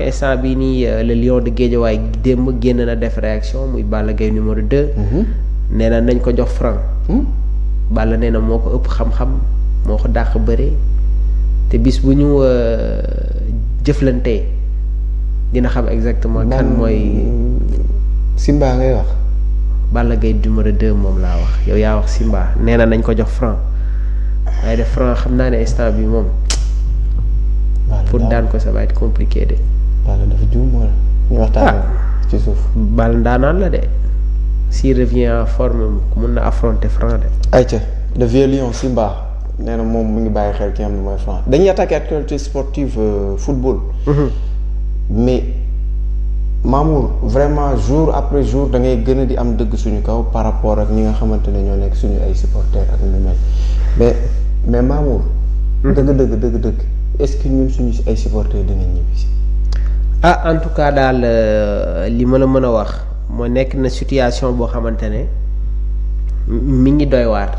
instant bii nii le lion de Guédiawaye démb génn na def réaction muy Balla Gaye numéro 2. nee na nañ ko jox franc. Balla nee na moo ko ëpp xam-xam moo ko dàq bëre te bis bu ñu jëflantee dina xam exactement kan mooy. Simba ngay wax. Balla Gaye numéro 2 moom laa wax yow yaa wax Simba nee na nañ ko jox franc waaye def franc xam naa ne instant bi moom. pour daan ko ça va être compliqué de. Balla dafa juum wala ñu waxtaan ci suuf. Balla ndaanaan la de s'il revient en forme mun na affronter franc de. ayca le vieux lion Simba nee na moom mu ngi bàyyi xel ki nga xam ne mooy franc dañuy attaquer actualité sportive football. mais Mamour vraiment jour après jour da ngay gën a di am dëgg suñu kaw par rapport ak ñi nga xamante ne ñoo nekk suñu ay supporters ak ñu mel mais Mamour. dëgg. est-ce que ñun suñu ay supporters dinañ ñibbi si. En tout cas daal li ma la mën a wax moo nekk na situation boo xamante ne mi ngi doy waar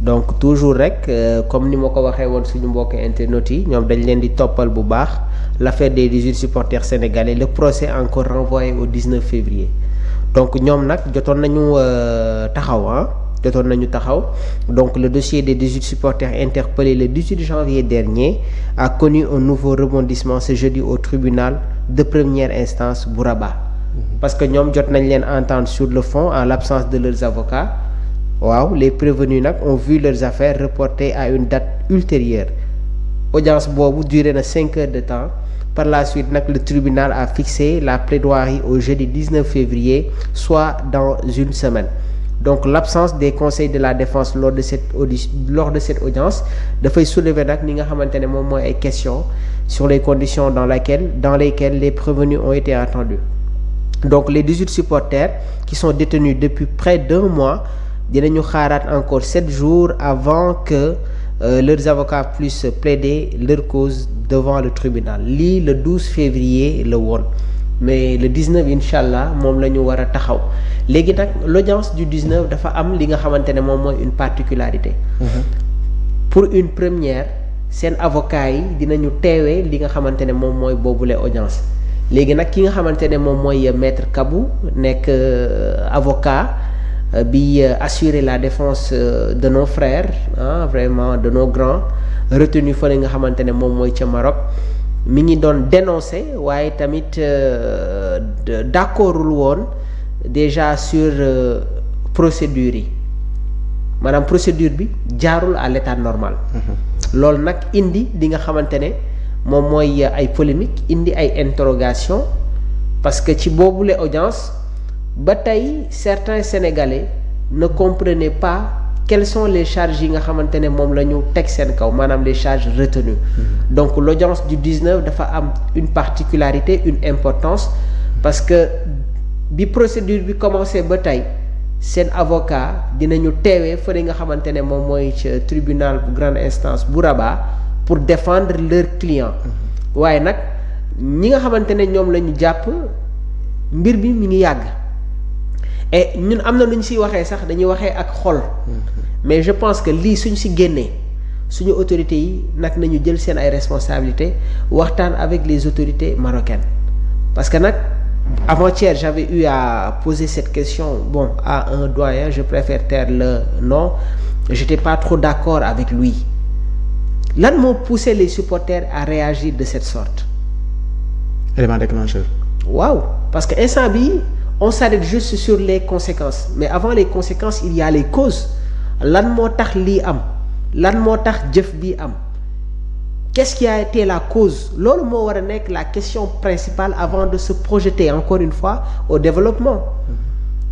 donc toujours rek comme ni ma ko waxee woon suñu mbokk internautes yi ñoom dañ leen di toppal bu baax l'affaire des 18 supporters sénégalais le procès encore renvoyé au 19 février donc ñoom nag jotoon nañu taxaw donc le dossier des 18 supporters interpellés le 18 janvier dernier a connu un nouveau rebondissement ce jeudi au tribunal de première instance bu Rabat parce que ñoom jot nañ leen entendre sur le fond en l'absence de leurs avocats waaw les prévenus nag ont vu leurs affaires reportées à une date ultérieure audience boobu duré na 5 heures de temps par la suite nag le tribunal a fixé la plaidoirie au jeudi 19 février soit dans une semaine. Donc l'absence des conseils de la défense lors de cette audience dafay soulever nag ni nga xamante ne moom mooy ay questions sur les conditions dans lesquelles les prévenus ont été entendus. Donc les 18 supporters qui sont détenus depuis près d'un mois dinañu xaaraat encore 7 jours avant que leurs avocats puissent plaider leur cause devant le tribunal lii le 12 février la woon. Mais le 19 incha allah moom la ñu war a taxaw léegi nag l'audience du 19 dafa am li nga xamante ne moom mooy une particularité. Pour une première seen avocat yi dinañu teewee li nga xamante ne moom mooy boobule audience léegi nag ki nga xamante ne moom mooy maître Kabou nekk avocat bi assurer la défense de nos frères vraiment de nos grands retenus fa li nga xamante ne moom mooy ca Maroc. mi ngi doon dénoncer waaye tamit d'accordul woon déjà sur procédure yi maanaam procédure bi jaarul à l'état normal. loolu nag indi li nga xamante ne moom mooy ay polémique indi ay interrogation parce que ci boobule audience ba tey certains Sénégalais ne comprenaient pas quelles sont les charges yi nga xamante ne moom la ñu teg seen kaw maanaam les charges retenues. Donc l'audience du 19 dafa am une particularité une importance parce que bi procédure bi commencé ba tey seen avocat dinañu teewee fa nga xamante ne moom mooy ci tribunal bu grande instance bu Rabat pour défendre leur client. waaye nag ñi nga xamante ne ñoom la ñu jàpp mbir bi mi ngi yàgg. et ñun am na lu ñu siy waxee sax dañuy waxee ak xol. mais je pense que lii suñ si génnee suñu autorités yi nag nañu jël seen ay responsabilités waxtaan avec les autorités marocaines parce que nag avant-hier j'avais eu à poser cette question à un doyen je préfère taire le nom j'étais pas trop d'accord avec lui lan moo poussé les supporters à réagir de cette sorte. élément déclencheur. waaw parce que instant bi on s'arrête juste sur les conséquences mais avant les conséquences il y a les causes lan moo tax lii am lan moo tax jëf bi am qu'est-ce qui a été la cause loolu moo war a nekk la question principale avant de se projeter encore une fois au développement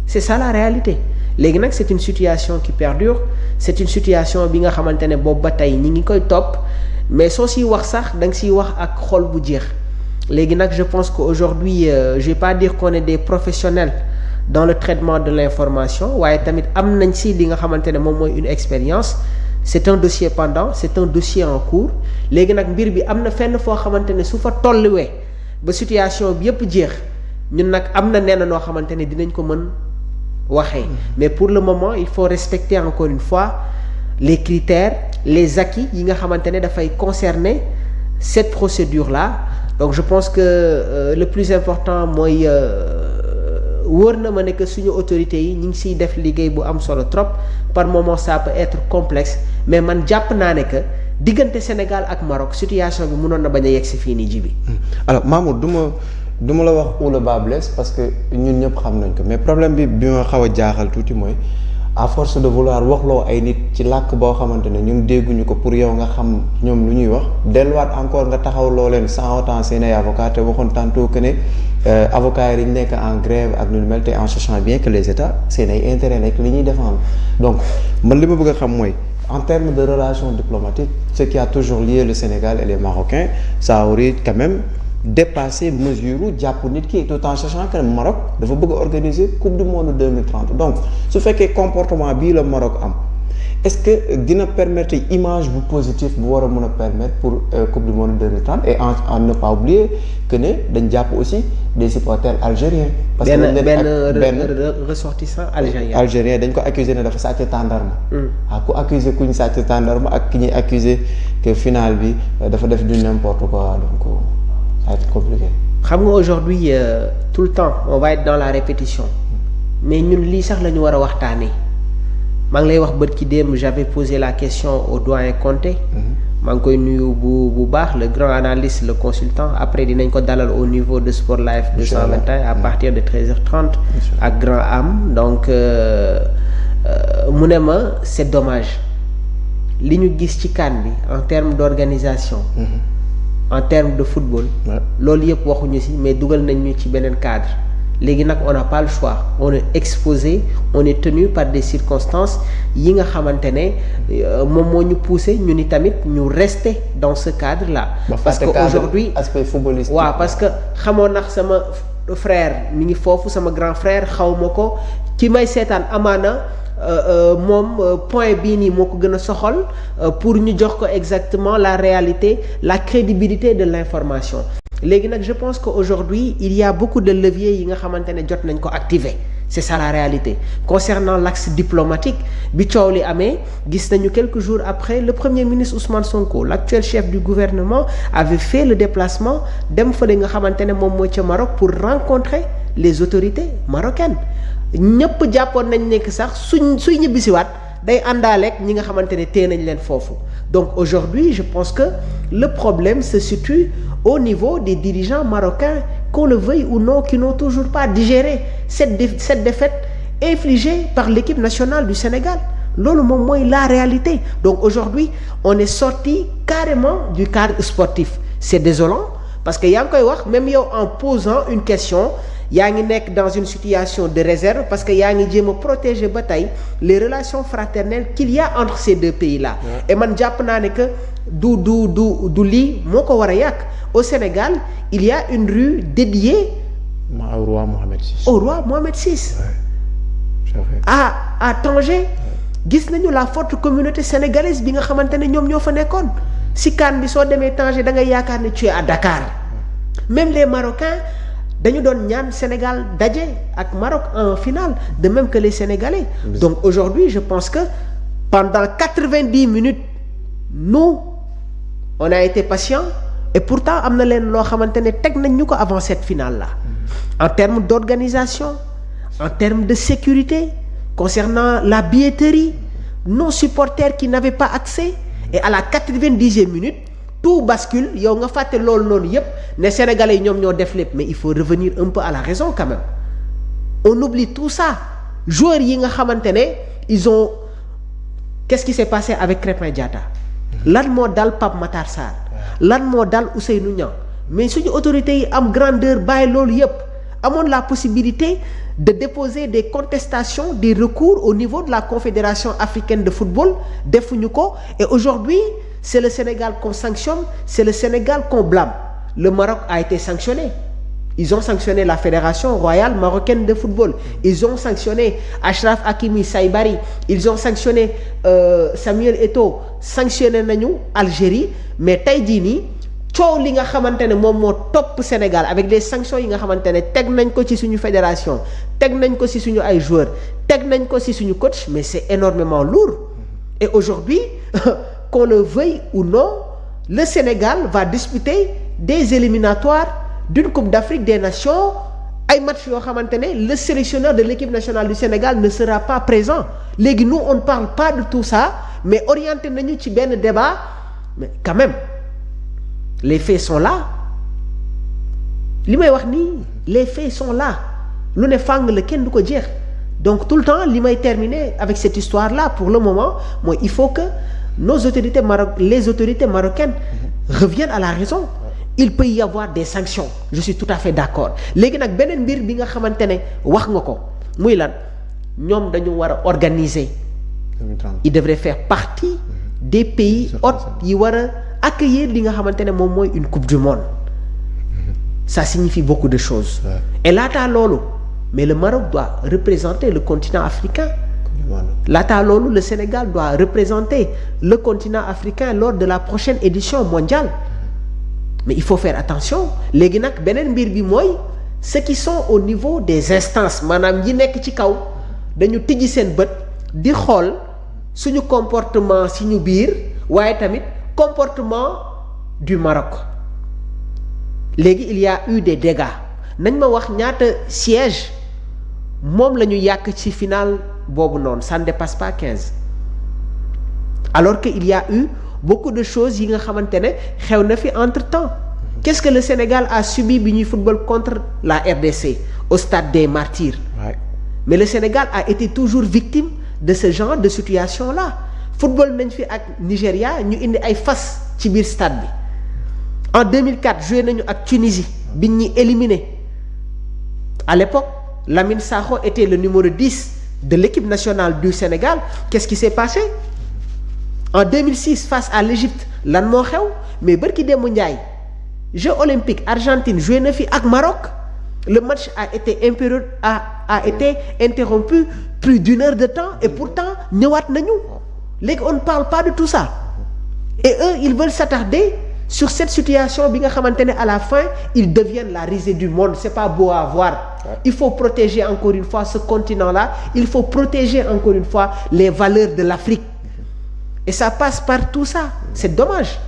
c'est ça la réalité léegi nag c'est une situation qui perdure c'est une situation bi nga xamante ne boobu ba tey ñi ngi koy topp mais soo siy wax sax da nga siy wax ak xol bu jeex léegi nag je pense qu'aujourd'hui je vais pas dire qu'on est des professionnels dans le traitement de l'information waaye tamit am nañ si li nga xamante ne moom mooy une expérience c'est un dossier pendant c'est un dossier en cours léegi nag mbir bi am na fenn foo xamante ne su fa tolluwee ba situation bi yépp jeex ñun nag am na nenn noo xamante ne dinañ ko mën waxee mais pour le moment il faut respecter encore une fois les critères les acquis yi nga xamante ne dafay concerner cette procédure là donc je pense que le plus important mooy wóor na ma ne que suñu autorités yi ñu ngi siy def liggéey bu am solo trop par moment ça peut être complexe mais man jàpp naa ne que diggante Sénégal ak Maroc situation bi mënoon na bañ a yegg si fii nii ji bi. alors Mamour du ma la wax où le bas blesse parce que ñun ñëpp xam nañ ko mais problème bi ma xaw a jaaxal tuuti mooy à force de vouloir waxloo ay nit ci làkk boo xamante ne ñun dégguñu ko pour yow nga xam ñoom lu ñuy wax delluwaat encore nga taxawloo leen sans autant seen ay avocat te waxoon tantôt que ne avocats yi dañ nekk en grève ak lu mel te en sachant bien que les états seen ay intérêt nekk li ñuy défendre donc man li ma bëgg a xam mooy en termes de relations diplomatiques ce qui a toujours lié le Sénégal et les Marocains ça aurait quand même dépassé mesure jàpp nit ki tout en sachant que Maroc dafa bëgg a organiser coupe du monde 2030 donc su fekkee comportement bii la Maroc am est-ce que dina permettre image bu positif bu war a mën a permettre pour coupe du monde 2030 et en ne pas oublier que ne dañ jàpp aussi des supporters algériens. parce que benn ressortissant algérien dañ ko accuser ne dafa sàcc tàndarma. ku accuser kuñ sàcc tàndarma ak ki ñuy accuser que final bi dafa def du n'importe quoi donc. Ça va être compliqué. xam nga aujourd'hui tout le temps on va être dans la répétition mais ñun lii sax la ñu war a waxtaanee maa ngi lay wax bët ki démb j'avais posé la question au doyen Conté. maa ngi koy nuyu bu baax le grand analyste le consultant après dinañ ko dalal au niveau de Sport Life 221 à partir de 13h30 ak Grand Am donc mu ne ma c'est dommage li ñu gis ci CAN bi en termes d'organisation. En termes de football loolu yëpp waxuñu ci mais dugal nañ ñu ci beneen cadre léegi nag on n'a pas le choix on est exposé on est tenu par des circonstances yi nga xamante ne moom moo ñu poussé ñu ni tamit ñu rester dans ce cadre là parce que aujourd'hui aspect footballistique waaw parce que xamoon nax sama frère mi ngi foofu sama grand frère xaw ma ko ci may seetaan amaana moom point bii nii moo ko gën a soxal pour ñu jox ko exactement la réalité la crédibilité de l'information léegi nag je pense que aujourd'hui il y a beaucoup de leviers yi nga xamante ne jot nañ ko activer c'est ça la réalité concernant l'axe diplomatique bi coow li amee gis nañu quelques jours après le premier ministre Ousmane Sonko l'actuel chef du gouvernement avait fait le déplacement dem fële nga xamante ne moom mooy ca Maroc pour rencontrer les autorités marocaines ñëpp jàppoon nañ nekk sax suy ñibbisiwaat day àndaaleeg ñi nga xamante ne téye nañ leen foofu donc aujourd'hui je pense que le problème se situe au niveau des dirigeants marocains qu'on le veuille ou non qui n'ont toujours pas digéré cette défaite infligée par l'équipe nationale du Sénégal loolu moom mooy la réalité donc aujourd'hui on est sorti carrément du cadre sportif c'est désolant parce que yaa ngi koy wax même yow en posant une question yaa ngi nekk dans une situation de réserve parce que yaa ngi jéem a protéger ba tey les relations fraternelles qu'il y a entre ces deux pays-là et man jàpp naa ne que du lii moo ko war a yàq au Sénégal il y a une rue dédiée au roi Mohamed VI à Tanger gis nañu la forte communauté sénégalaise bi nga xamante ne ñoom ñoo fa nekkoon si CAN bi soo demee Tanger da ngay yaakaar ne tu es à Dakar même les Marocains dañu doon ñaan Sénégal daje ak Maroc en finale de même que les Sénégalais donc aujourd'hui je pense que pendant 90 minutes nous on a été patients et pourtant am na leen loo xamante ne teg nañ ñu ko avant cette finale là en termes d'organisation en termes de sécurité concernant la billetterie nos supporters qui n'avaient pas accès et à la 90e minute tout bascule yow nga fàtte loolu noonu yépp ne Sénégalais yi ñoom ñoo def lépp mais il faut revenir un peu à la raison quand même on oublie tout ça joueurs yi nga xamante ne ils ont qu'est-ce qui s'est passé avec Krépin Diatta lan moo dal Pape Matar Sarr lan moo dal Ousseynou Niang mais suñu autorités yi am grandeur bàyyi loolu yépp amoon la possibilité de déposer des contestations des recours au niveau de la Confédération africaine de football defuñu ko et aujourd'hui c'est le Sénégal qu'on sanctionne c'est le Sénégal qu'on blâme le Maroc a été sanctionné ils ont sanctionné la Fédération royale marocaine de football ils ont sanctionné Achraf Hakimi Saïbari ils ont sanctionné Samuel Eto'o sanctionné nañu Algérie mais tey jii nii coow li nga xamante ne moom moo topp Sénégal avec des sanctions yi nga xamante ne teg nañ ko ci suñu fédération teg nañ ko ci suñu ay joueurs teg nañ ko ci suñu coach mais c'est énormément lourd et aujourd'hui qu'on le veuille ou non le Sénégal va disputer des éliminatoires d'une Coupe d'Afrique des Nations ay match yoo xamante ne le sélectionneur de l'équipe nationale du Sénégal ne sera pas présent léegi nous on ne parle pas de tout ça mais orienté nañu ci benn débat mais quand même les faits sont là li may wax nii les faits sont là lu ne fàng la kenn du ko jeex donc tout le temps li may terminer avec cette histoire là pour le moment mooy il faut que les autorités marocaines reviennent à la raison. Il peut y avoir des sanctions je suis tout à fait d'accord léegi nag beneen mbir bi nga xamante ne wax nga ko muy lan ñoom dañu war a organiser. ils devraient faire partie des pays hôtes yi war a accueillir li nga xamante ne moom mooy une coupe du monde. Ça signifie beaucoup de choses. Et laataa loolu mais le Maroc doit représenter le continent africain. Laataa loolu le Sénégal doit représenter le continent africain lors de la prochaine édition mondiale. Mais il faut faire attention léegi nag beneen mbir bi mooy ceux qui sont au niveau des instances maanaam ñi nekk ci kaw dañu tijji seen bët di xool suñu comportement si ñu biir waaye tamit comportement du Maroc léegi il y a eu des dégâts nañ ma wax ñaata siège moom la ñu yàq ci finale boobu noonu ça ne dépasse pas 15 alors que il y a eu beaucoup de choses yi nga xamante ne xew na fi entre-temps qu'est-ce que le Sénégal a subi bi ñuy football contre la RDC au stade des Martyrs. Mais le Sénégal a été toujours victime de ce genre de situation là football nañ fi ak Nigéria ñu indi ay fas ci biir stade bi en 2004 joué nañu ak Tunisie biñ ñuy éliminé à l'époque Lamine Sakho était le numéro 10 de l'équipe nationale du Sénégal qu'est-ce qui s'est passé en 2006 face à l'Égypte lan moo xew mais barki démb Ndiaye Jeux olympiques Argentine joué na fi ak Maroc le match a été interrompu plus d'une heure de temps et pourtant ñëwaat nañu léegi on ne parle pas de tout ça et eux ils veulent s'attarder sur cette situation bi nga xamante ne à la fin ils deviennent la risée du monde c'est pas beau à voir. Il faut protéger encore une fois ce continent-là il faut protéger encore une fois les valeurs de l'Afrique. Et ça passe par tout ça c'est dommage.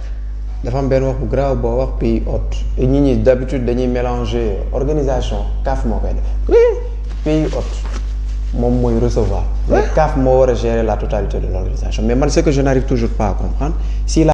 dafa am benn wax bu grave boo wax pays hôte et nit ñi d'habitude dañuy mélanger organisation CAF moo koy def. Oui. Pays hôte moom mooy recevoir. mais CAF moo war a gérer la totalité de l'organisation mais man ce que je n'arrive toujours pas à comprendre si la